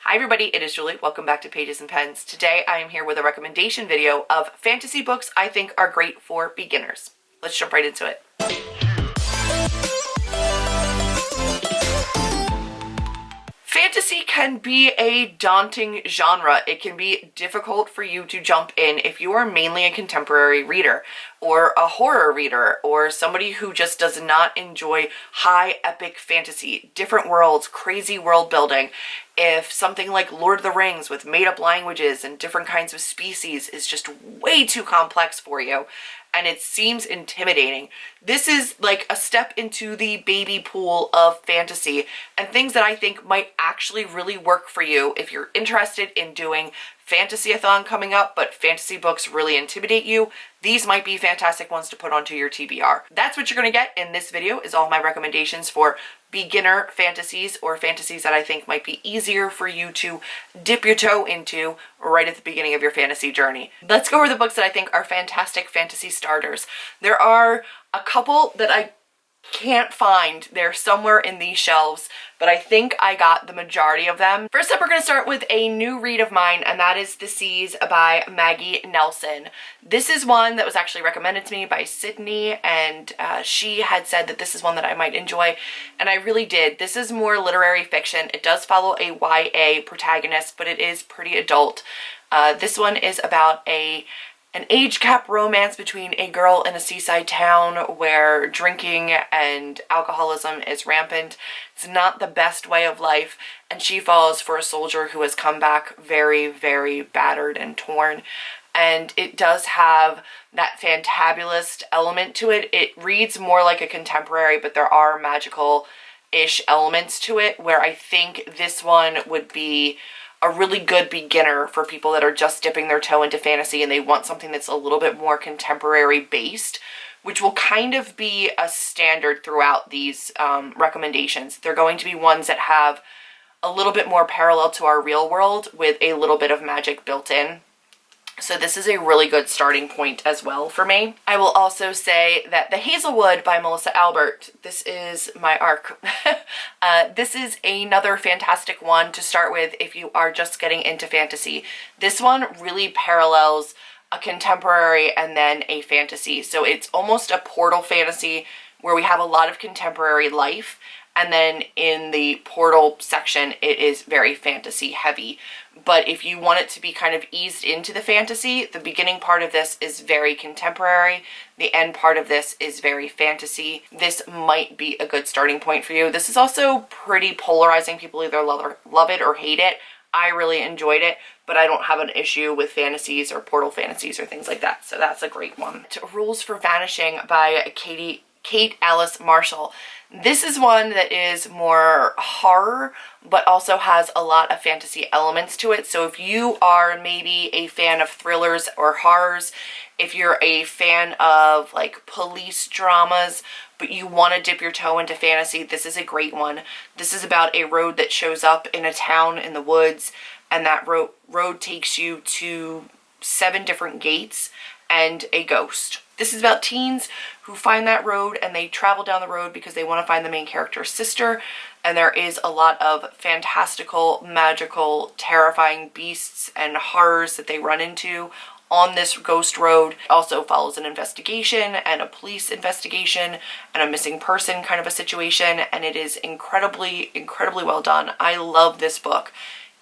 Hi everybody, it is Julie. Welcome back to Pages and Pens. Today I am here with a recommendation video of fantasy books I think are great for beginners. Let's jump right into it. Fantasy can be a daunting genre. It can be difficult for you to jump in if you are mainly a contemporary reader or a horror reader or somebody who just does not enjoy high epic fantasy, different worlds, crazy world building. If something like Lord of the Rings with made-up languages and different kinds of species is just way too complex for you and it seems intimidating, this is like a step into the baby pool of fantasy and things that I think might actually really work for you if you're interested in doing fantasy-a-thon coming up, but fantasy books really intimidate you. These might be fantastic ones to put onto your TBR. That's what you're going to get in this video, is all my recommendations for beginner fantasies or fantasies that I think might be easier for you to dip your toe into right at the beginning of your fantasy journey. Let's go over the books that I think are fantastic fantasy starters. There are a couple that I can't find. They're somewhere in these shelves, but I think I got the majority of them. First up, we're going to start with a new read of mine, and that is The Seas by Maggie Nelson. This is one that was actually recommended to me by Sydney, and she had said that this is one that I might enjoy, and I really did. This is more literary fiction. It does follow a YA protagonist, but it is pretty adult. This one is about an age gap romance between a girl in a seaside town where drinking and alcoholism is rampant. It's not the best way of life, and she falls for a soldier who has come back very, very battered and torn. And it does have that fantabulous element to it. It reads more like a contemporary, but there are magical-ish elements to it, where I think this one would be a really good beginner for people that are just dipping their toe into fantasy and they want something that's a little bit more contemporary based, which will kind of be a standard throughout these recommendations. They're going to be ones that have a little bit more parallel to our real world with a little bit of magic built in. So this is a really good starting point as well for me. I will also say that The Hazelwood by Melissa Albert, this is my arc. This is another fantastic one to start with if you are just getting into fantasy. This one really parallels a contemporary and then a fantasy. So it's almost a portal fantasy where we have a lot of contemporary life, and then in the portal section it is very fantasy heavy. But if you want it to be kind of eased into the fantasy, the beginning part of this is very contemporary. The end part of this is very fantasy. This might be a good starting point for you. This is also pretty polarizing. People either love it or hate it. I really enjoyed it, but I don't have an issue with fantasies or portal fantasies or things like that. So that's a great one. Rules for Vanishing by Kate Alice Marshall. This is one that is more horror, but also has a lot of fantasy elements to it. So if you are maybe a fan of thrillers or horrors, if you're a fan of like police dramas, but you want to dip your toe into fantasy, this is a great one. This is about a road that shows up in a town in the woods, and that road takes you to 7 different gates and a ghost. This is about teens who find that road and they travel down the road because they want to find the main character's sister, and there is a lot of fantastical, magical, terrifying beasts and horrors that they run into on this ghost road. It also follows an investigation and a police investigation and a missing person kind of a situation, and it is incredibly, incredibly well done. I love this book.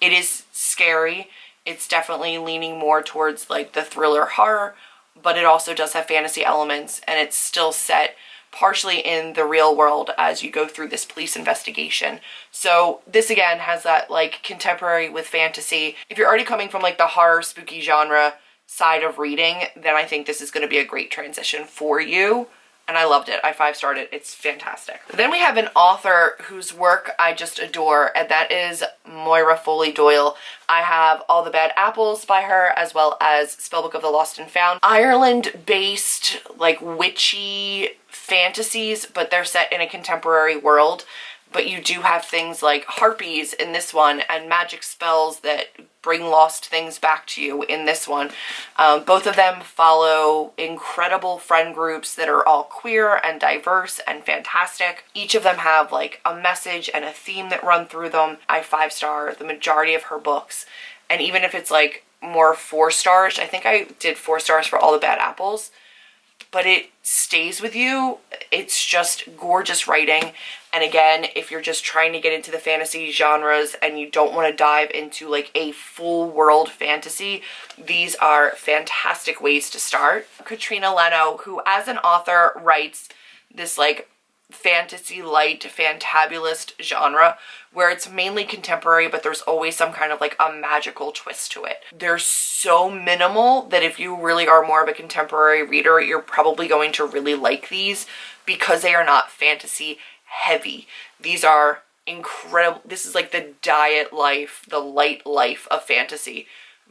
It is scary. It's definitely leaning more towards like the thriller horror, but it also does have fantasy elements, and it's still set partially in the real world as you go through this police investigation. So this again has that like contemporary with fantasy. If you're already coming from like the horror spooky genre side of reading, then I think this is going to be a great transition for you. And I loved it. I 5-starred it. It's fantastic. Then we have an author whose work I just adore, and that is Moira Foley Doyle. I have All the Bad Apples by her, as well as Spellbook of the Lost and Found. Ireland-based, like, witchy fantasies, but they're set in a contemporary world. But you do have things like harpies in this one, and magic spells that bring lost things back to you in this one. Both of them follow incredible friend groups that are all queer and diverse and fantastic. Each of them have like a message and a theme that run through them. I 5-star the majority of her books. And even if it's like more 4 stars, I think I did 4 stars for All the Bad Apples, but it stays with you. It's just gorgeous writing. And again, if you're just trying to get into the fantasy genres and you don't want to dive into like a full world fantasy, these are fantastic ways to start. Katrina Leno, who as an author writes this like fantasy-lite, fantabulous genre where it's mainly contemporary, but there's always some kind of like a magical twist to it. They're so minimal that if you really are more of a contemporary reader, you're probably going to really like these because they are not fantasy heavy. These are incredible. This is like the diet life, the light life of fantasy.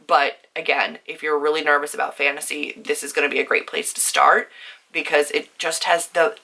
But again, if you're really nervous about fantasy, this is going to be a great place to start because it just has the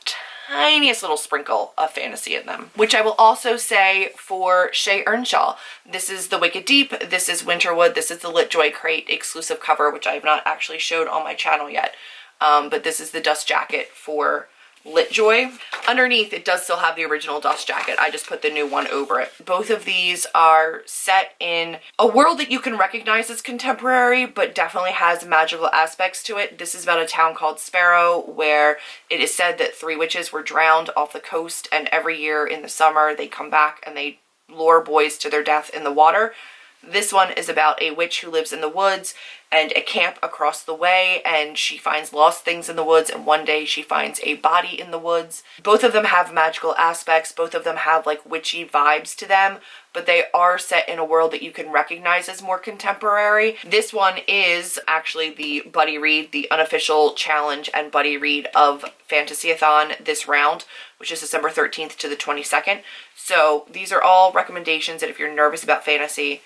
tiniest little sprinkle of fantasy in them. Which I will also say for Shea Earnshaw. This is The Wicked Deep, this is Winterwood, this is the Lit Joy Crate exclusive cover, which I have not actually showed on my channel yet. But this is the dust jacket for Lit Joy. Underneath, it does still have the original dust jacket. I just put the new one over it. Both of these are set in a world that you can recognize as contemporary, but definitely has magical aspects to it. This is about a town called Sparrow, where it is said that 3 witches were drowned off the coast, and every year in the summer they come back and they lure boys to their death in the water. This one is about a witch who lives in the woods and a camp across the way, and she finds lost things in the woods, and one day she finds a body in the woods. Both of them have magical aspects, both of them have like witchy vibes to them, but they are set in a world that you can recognize as more contemporary. This one is actually the buddy read, the unofficial challenge and buddy read of Fantasy-a-thon this round, which is December 13th to the 22nd. So these are all recommendations that if you're nervous about fantasy,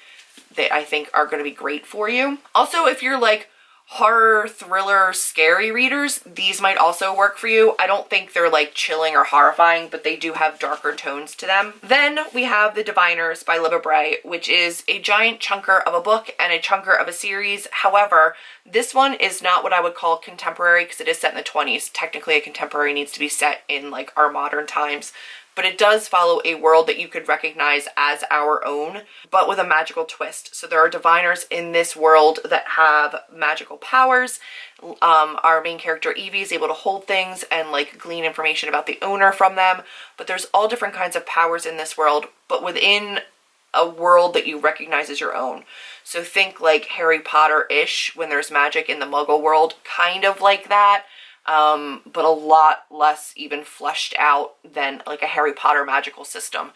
that I think are going to be great for you. Also, if you're like horror, thriller, scary readers, these might also work for you. I don't think they're like chilling or horrifying, but they do have darker tones to them. Then we have The Diviners by Libba Bray, which is a giant chunker of a book and a chunker of a series. However, this one is not what I would call contemporary because it is set in the 20s. Technically, a contemporary needs to be set in like our modern times. But it does follow a world that you could recognize as our own, but with a magical twist. So there are diviners in this world that have magical powers. Our main character Evie is able to hold things and like glean information about the owner from them. But there's all different kinds of powers in this world, but within a world that you recognize as your own. So think like Harry Potter-ish when there's magic in the Muggle world, kind of like that. But a lot less even fleshed out than like a Harry Potter magical system.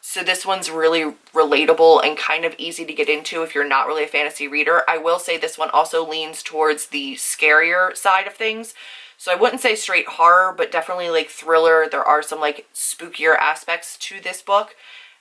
So this one's really relatable and kind of easy to get into if you're not really a fantasy reader. I will say this one also leans towards the scarier side of things. So I wouldn't say straight horror, but definitely like thriller. There are some like spookier aspects to this book.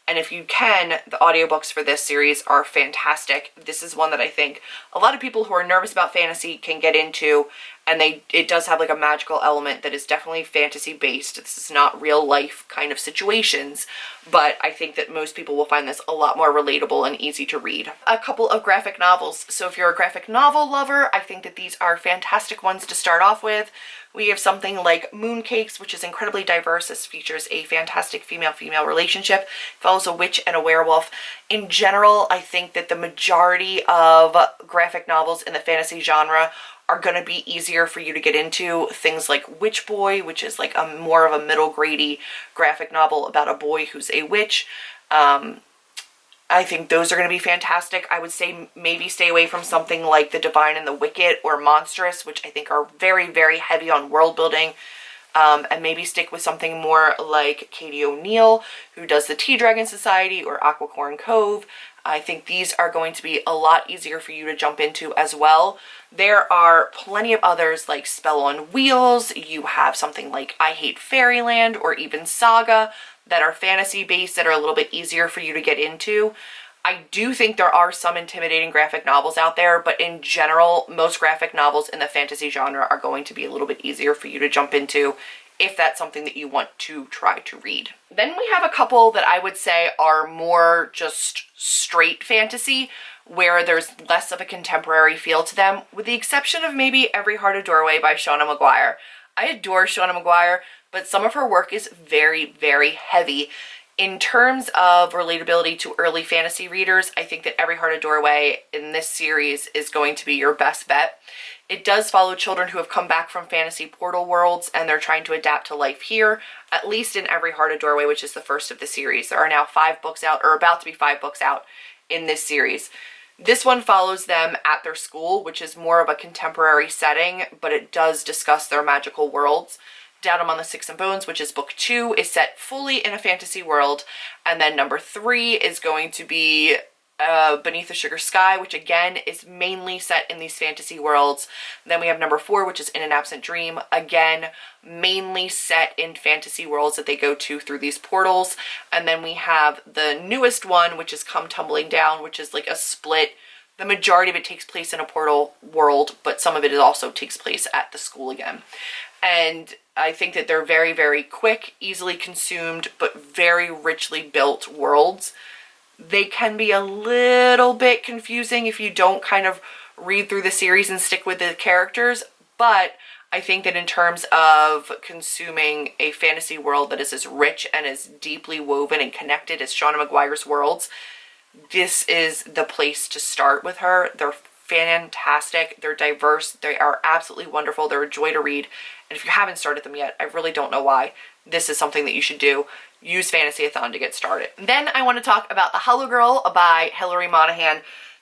And if you can, the audiobooks for this series are fantastic. This is one that I think a lot of people who are nervous about fantasy can get into, and it does have like a magical element that is definitely fantasy based. This is not real life kind of situations, but I think that most people will find this a lot more relatable and easy to read. A couple of graphic novels. So if you're a graphic novel lover, I think that these are fantastic ones to start off with. We have something like Mooncakes, which is incredibly diverse. This features a fantastic female-female relationship. It follows a witch and a werewolf. In general, I think that the majority of graphic novels in the fantasy genre are going to be easier for you to get into. Things like Witch Boy, which is like a more of a middle grade-y graphic novel about a boy who's a witch. I think those are going to be fantastic. I would say maybe stay away from something like The Divine and the Wicked or Monstrous, which I think are very, very heavy on world building. And maybe stick with something more like Katie O'Neill, who does the Tea Dragon Society, or Aquacorn Cove. I think these are going to be a lot easier for you to jump into as well. There are plenty of others like Spell on Wheels. You have something like I Hate Fairyland or even Saga that are fantasy based that are a little bit easier for you to get into. I do think there are some intimidating graphic novels out there, but in general, most graphic novels in the fantasy genre are going to be a little bit easier for you to jump into if that's something that you want to try to read. Then we have a couple that I would say are more just straight fantasy, where there's less of a contemporary feel to them, with the exception of maybe Every Heart a Doorway by Seanan Mcguire. I adore Seanan Mcguire, but some of her work is very, very heavy. In terms of relatability to early fantasy readers, I think that Every Heart a Doorway in this series is going to be your best bet. It does follow children who have come back from fantasy portal worlds and they're trying to adapt to life here, at least in Every Heart a Doorway, which is the first of the series. There are now 5 books out, or about to be 5 books out in this series. This one follows them at their school, which is more of a contemporary setting, but it does discuss their magical worlds. Down Among the Sticks and Bones, which is book 2, is set fully in a fantasy world. And then number 3 is going to be Beneath the Sugar Sky, which again is mainly set in these fantasy worlds. Then we have number 4, which is In an Absent Dream, again mainly set in fantasy worlds that they go to through these portals. And then we have the newest one, which is Come Tumbling Down, which is like a split. The majority of it takes place in a portal world, but some of it also takes place at the school again. And I think that they're very, very quick, easily consumed, but very richly built worlds. They can be a little bit confusing if you don't kind of read through the series and stick with the characters, but I think that in terms of consuming a fantasy world that is as rich and as deeply woven and connected as Seanan Mcguire's worlds, this is the place to start with her. They're fantastic, they're diverse, they are absolutely wonderful, they're a joy to read. And if you haven't started them yet, I really don't know why. This is something that you should do. Use Fantasy-a-thon to get started. Then I want to talk about The Hollow Girl by Hilary Monahan.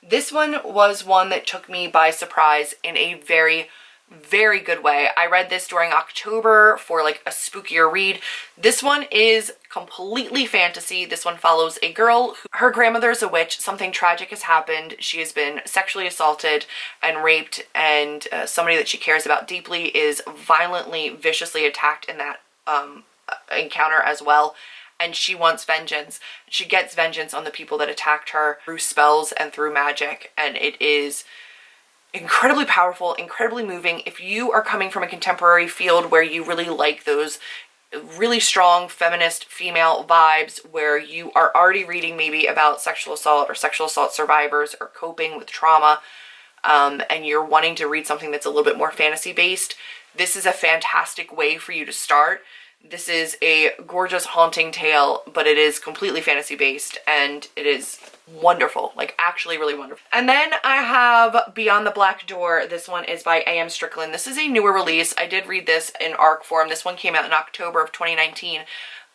This one was one that took me by surprise in a very, very good way. I read this during October for like a spookier read. This one is completely fantasy. This one follows a girl her grandmother is a witch. Something tragic has happened. She has been sexually assaulted and raped, and somebody that she cares about deeply is violently, viciously attacked in that encounter as well. And she wants vengeance. She gets vengeance on the people that attacked her through spells and through magic, and it is incredibly powerful, incredibly moving. If you are coming from a contemporary field where you really like those really strong feminist female vibes, where you are already reading maybe about sexual assault or sexual assault survivors or coping with trauma, and you're wanting to read something that's a little bit more fantasy based, this is a fantastic way for you to start. This is a gorgeous, haunting tale, but it is completely fantasy based, and it is wonderful, like actually really wonderful. And then I have Beyond the Black Door. This one is by A.M. Strickland. This is a newer release. I did read this in ARC form. This one came out in October of 2019.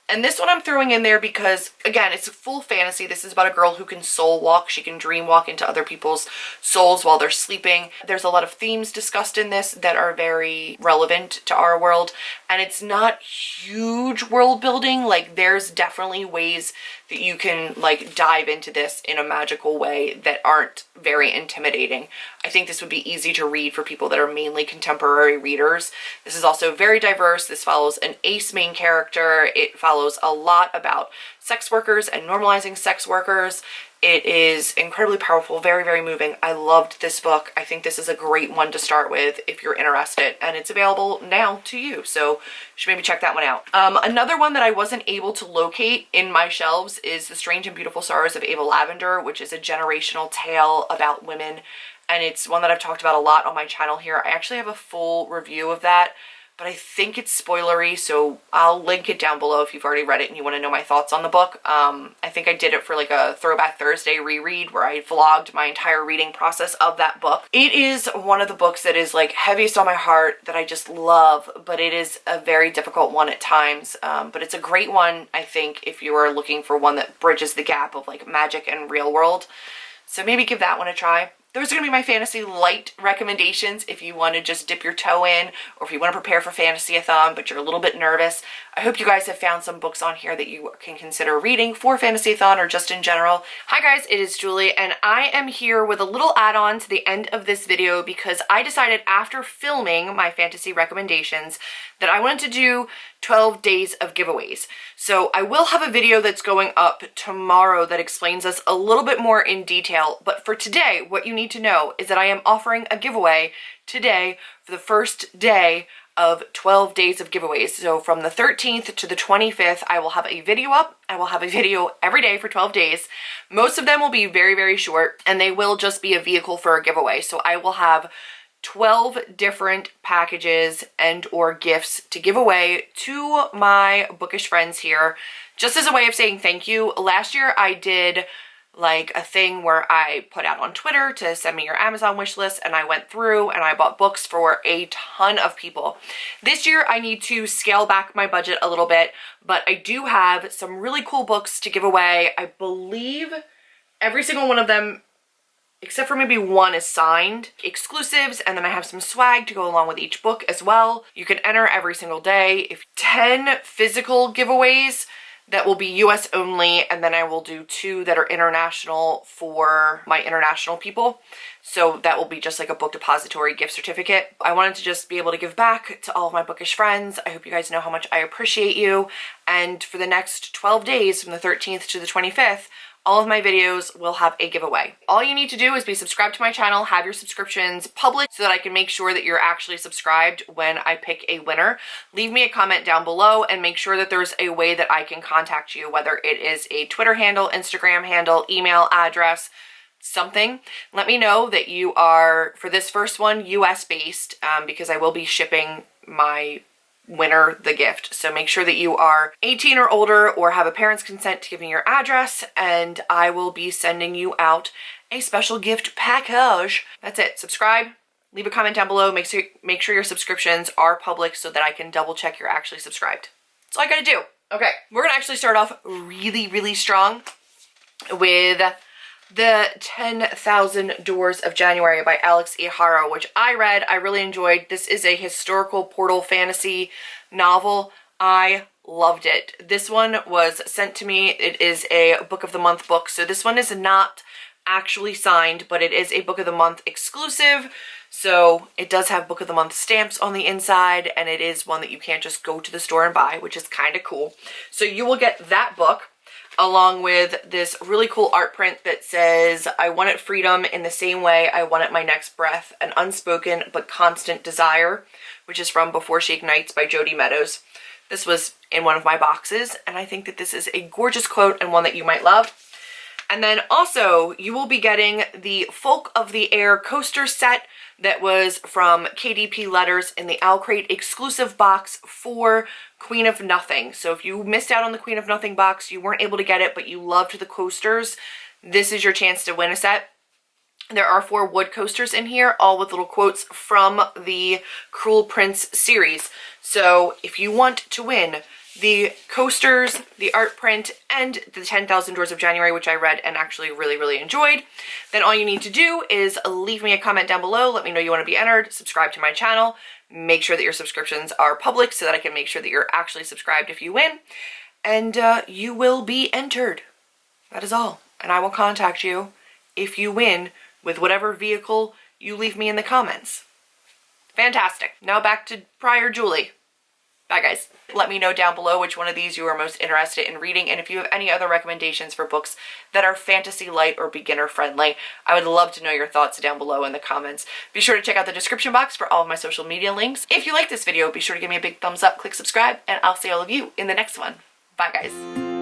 And this one I'm throwing in there because, again, it's a full fantasy. This is about a girl who can soul walk. She can dream walk into other people's souls while they're sleeping. There's a lot of themes discussed in this that are very relevant to our world. And it's not huge world building. Like, there's definitely ways that you can, like, dive into this in a magical way that aren't very intimidating. I think this would be easy to read for people that are mainly contemporary readers. This is also very diverse. This follows an ace main character. It follows a lot about sex workers and normalizing sex workers. It is incredibly powerful, very, very moving. I loved this book. I think this is a great one to start with if you're interested, and it's available now to you, so you should maybe check that one out. Another one that I wasn't able to locate in my shelves is The Strange and Beautiful Sorrows of Ava Lavender, which is a generational tale about women, and it's one that I've talked about a lot on my channel here. I actually have a full review of that, but I think it's spoilery, so I'll link it down below if you've already read it and you want to know my thoughts on the book. I think I did it for like a Throwback Thursday reread where I vlogged my entire reading process of that book. It is one of the books that is like heaviest on my heart, that I just love, but it is a very difficult one at times. But it's a great one, I think, if you are looking for one that bridges the gap of like magic and real world. So maybe give that one a try. Those are going to be my fantasy-lite recommendations if you want to just dip your toe in, or if you want to prepare for Fantasy-a-thon but you're a little bit nervous. I hope you guys have found some books on here that you can consider reading for Fantasy-a-thon or just in general. Hi guys, it is Julie, and I am here with a little add-on to the end of this video because I decided after filming my fantasy recommendations that I wanted to do 12 days of giveaways. So I will have a video that's going up tomorrow that explains this a little bit more in detail, but for today, what you need to know is that I am offering a giveaway today for the first day of 12 days of giveaways. So from the 13th to the 25th, I will have a video up. I will have a video every day for 12 days. Most of them will be very, very short, and they will just be a vehicle for a giveaway. So I will have 12 different packages and or gifts to give away to my bookish friends here, just as a way of saying thank you. Last year I did like a thing where I put out on Twitter to send me your Amazon wish list, and I went through and I bought books for a ton of people. This year I need to scale back my budget a little bit, but I do have some really cool books to give away. I believe every single one of them, except for maybe one, is signed. Exclusives, and then I have some swag to go along with each book as well. You can enter every single day. If 10 physical giveaways that will be US only, and then I will do 2 that are international for my international people. So that will be just like a book depository gift certificate. I wanted to just be able to give back to all of my bookish friends. I hope you guys know how much I appreciate you. And for the next 12 days, from the 13th to the 25th, all of my videos will have a giveaway. All you need to do is be subscribed to my channel, have your subscriptions public so that I can make sure that you're actually subscribed when I pick a winner. Leave me a comment down below and make sure that there's a way that I can contact you, whether it is a Twitter handle, Instagram handle, email address, something. Let me know that you are, for this first one, US based, because I will be shipping my winner the gift. So make sure that you are 18 or older or have a parent's consent to give me your address, and I will be sending you out a special gift package. That's it. Subscribe, leave a comment down below, make sure your subscriptions are public so that I can double check you're actually subscribed. That's all I gotta do. Okay, we're gonna actually start off really, really strong with The 10,000 Doors of January by Alex Ihara, which I read. I really enjoyed. This is a historical portal fantasy novel. I loved it. This one was sent to me. It is a Book of the Month book. So this one is not actually signed, but it is a Book of the Month exclusive. So it does have Book of the Month stamps on the inside, and it is one that you can't just go to the store and buy, which is kind of cool. So you will get that book, along with this really cool art print that says, "I wanted freedom in the same way I wanted my next breath, an unspoken but constant desire," which is from Before She Ignites by Jody Meadows. This was in one of my boxes, and I think that this is a gorgeous quote and one that you might love. And then also, you will be getting the Folk of the Air coaster set that was from KDP Letters in the Owl Crate exclusive box for Queen of Nothing. So if you missed out on the Queen of Nothing box, you weren't able to get it, but you loved the coasters, this is your chance to win a set. There are 4 wood coasters in here, all with little quotes from the Cruel Prince series. So if you want to win the coasters, the art print, and the 10,000 Doors of January, which I read and actually really, really enjoyed, then all you need to do is leave me a comment down below. Let me know you want to be entered, subscribe to my channel, make sure that your subscriptions are public so that I can make sure that you're actually subscribed if you win, and you will be entered. That is all. And I will contact you if you win with whatever vehicle you leave me in the comments. Fantastic. Now back to Prior Julie. Bye, guys. Let me know down below which one of these you are most interested in reading, and if you have any other recommendations for books that are fantasy light or beginner friendly. I would love to know your thoughts down below in the comments. Be sure to check out the description box for all of my social media links. If you like this video, be sure to give me a big thumbs up, click subscribe, and I'll see all of you in the next one. Bye, guys.